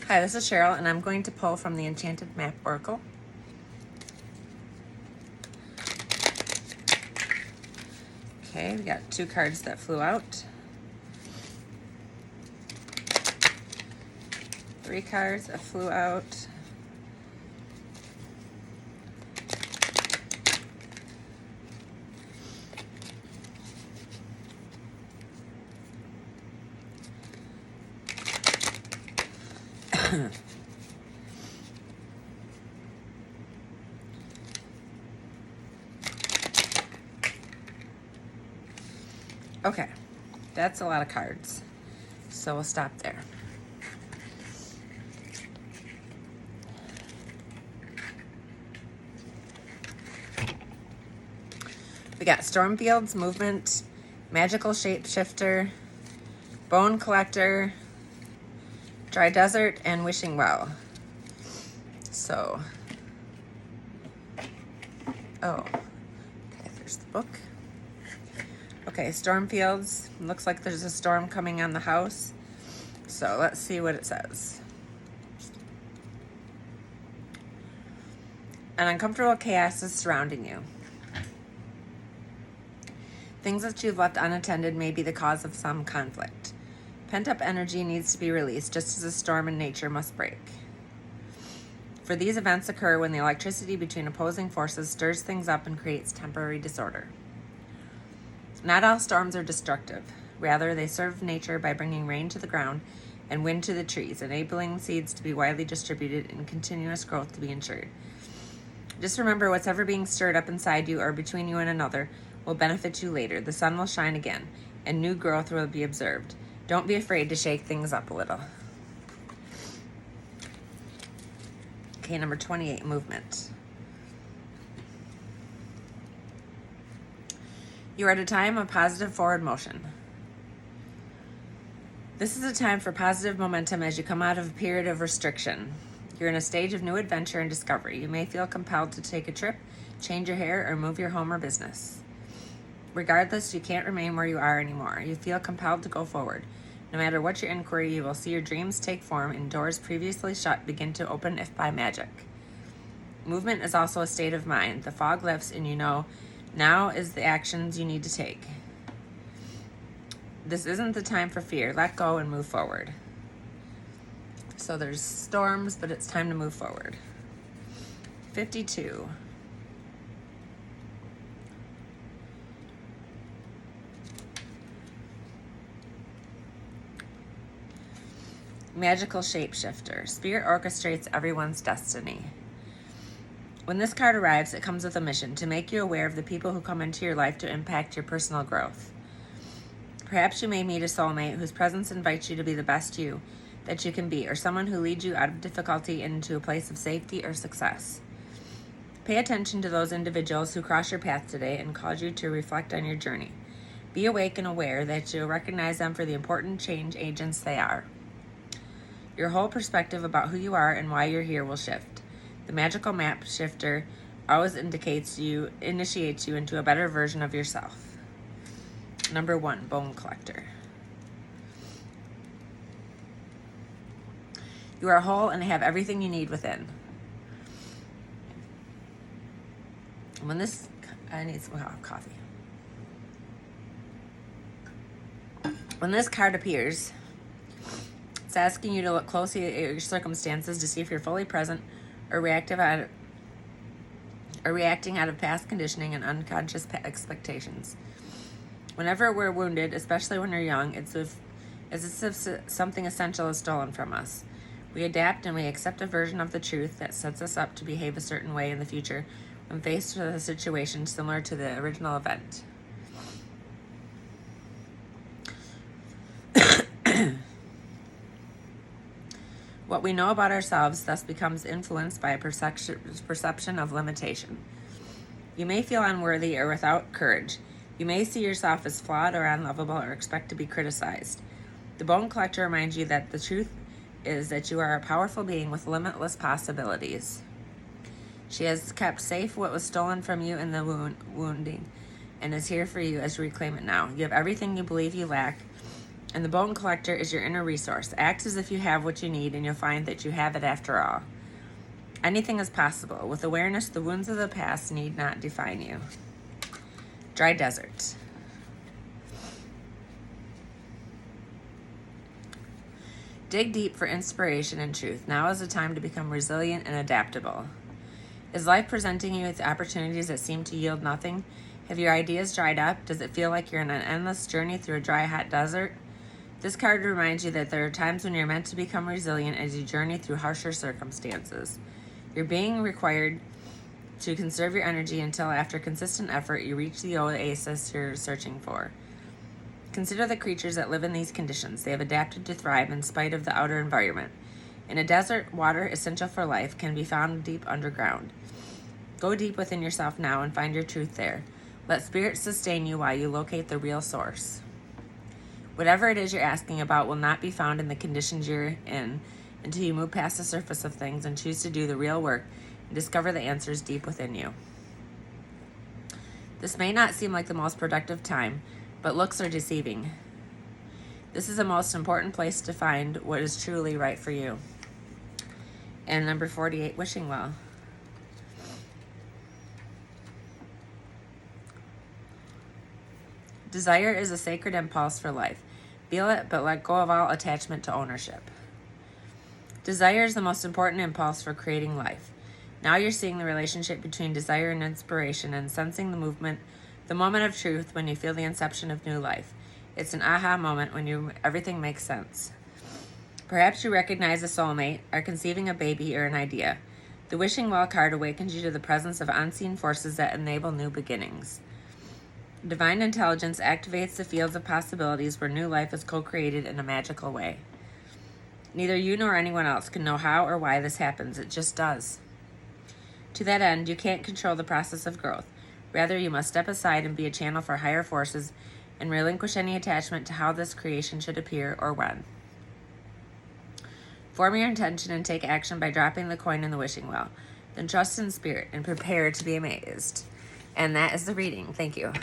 Hi, this is Cheryl, and I'm going to pull from the Enchanted Map Oracle. Okay, we got 2 cards that flew out. 3 cards that flew out. Okay, that's a lot of cards, so we'll stop there. We got Stormfields, Movement, Magical Shapeshifter, Bone Collector, Dry Desert, and Wishing Well. So, okay, there's the book. Okay, Stormfields. Looks like there's a storm coming on the house. So let's see what it says. An uncomfortable chaos is surrounding you. Things that you've left unattended may be the cause of some conflict. Pent-up energy needs to be released, just as a storm in nature must break. For these events occur when the electricity between opposing forces stirs things up and creates temporary disorder. Not all storms are destructive. Rather, they serve nature by bringing rain to the ground and wind to the trees, enabling seeds to be widely distributed and continuous growth to be ensured. Just remember, what's ever being stirred up inside you or between you and another will benefit you later. The sun will shine again, and new growth will be observed. Don't be afraid to shake things up a little. Okay, number 28, Movement. You are at a time of positive forward motion. This is a time for positive momentum as you come out of a period of restriction. You're in a stage of new adventure and discovery. You may feel compelled to take a trip, change your hair, or move your home or business. Regardless, you can't remain where you are anymore. You feel compelled to go forward. No matter what your inquiry, you will see your dreams take form and doors previously shut begin to open if by magic. Movement is also a state of mind. The fog lifts and you know now is the actions you need to take. This isn't the time for fear. Let go and move forward. So there's storms, but it's time to move forward. 52. Magical Shapeshifter. Spirit orchestrates everyone's destiny. When this card arrives, it comes with a mission to make you aware of the people who come into your life to impact your personal growth. Perhaps you may meet a soulmate whose presence invites you to be the best you that you can be, or someone who leads you out of difficulty into a place of safety or success. Pay attention to those individuals who cross your path today and cause you to reflect on your journey. Be awake and aware that you'll recognize them for the important change agents they are. Your whole perspective about who you are and why you're here will shift. The magical map shifter always initiates you into a better version of yourself. Number 1, Bone Collector. You are whole and have everything you need within. I need some coffee. When this card appears, it's asking you to look closely at your circumstances to see if you're fully present or reacting out of past conditioning and unconscious expectations. Whenever we're wounded, especially when we're young, it's as if something essential is stolen from us. We adapt and we accept a version of the truth that sets us up to behave a certain way in the future when faced with a situation similar to the original event. What we know about ourselves thus becomes influenced by a perception of limitation. You may feel unworthy or without courage. You may see yourself as flawed or unlovable or expect to be criticized. The Bone Collector reminds you that the truth is that you are a powerful being with limitless possibilities. She has kept safe what was stolen from you in the wounding and is here for you as you reclaim it now. You have everything you believe you lack And the bone collector is your inner resource. Act as if you have what you need, and you'll find that you have it after all. Anything is possible. With awareness, the wounds of the past need not define you. Dry desert. Dig deep for inspiration and truth. Now is the time to become resilient and adaptable. Is life presenting you with opportunities that seem to yield nothing? Have your ideas dried up? Does it feel like you're on an endless journey through a dry, hot desert? This card reminds you that there are times when you're meant to become resilient as you journey through harsher circumstances. You're being required to conserve your energy until, after consistent effort, you reach the oasis you're searching for. Consider the creatures that live in these conditions. They have adapted to thrive in spite of the outer environment. In a desert, water, essential for life, can be found deep underground. Go deep within yourself now and find your truth there. Let spirit sustain you while you locate the real source. Whatever it is you're asking about will not be found in the conditions you're in until you move past the surface of things and choose to do the real work and discover the answers deep within you. This may not seem like the most productive time, but looks are deceiving. This is the most important place to find what is truly right for you. And number 48, wishing well. Desire is a sacred impulse for life. Feel it, but let go of all attachment to ownership. Desire is the most important impulse for creating life. Now you're seeing the relationship between desire and inspiration and sensing the moment of truth when you feel the inception of new life. It's an aha moment when everything makes sense. Perhaps you recognize a soulmate, are conceiving a baby, or an idea. The wishing well card awakens you to the presence of unseen forces that enable new beginnings. Divine intelligence activates the fields of possibilities where new life is co-created in a magical way. Neither you nor anyone else can know how or why this happens. It just does. To that end, you can't control the process of growth. Rather, you must step aside and be a channel for higher forces and relinquish any attachment to how this creation should appear or when. Form your intention and take action by dropping the coin in the wishing well. Then trust in spirit and prepare to be amazed. And that is the reading. Thank you.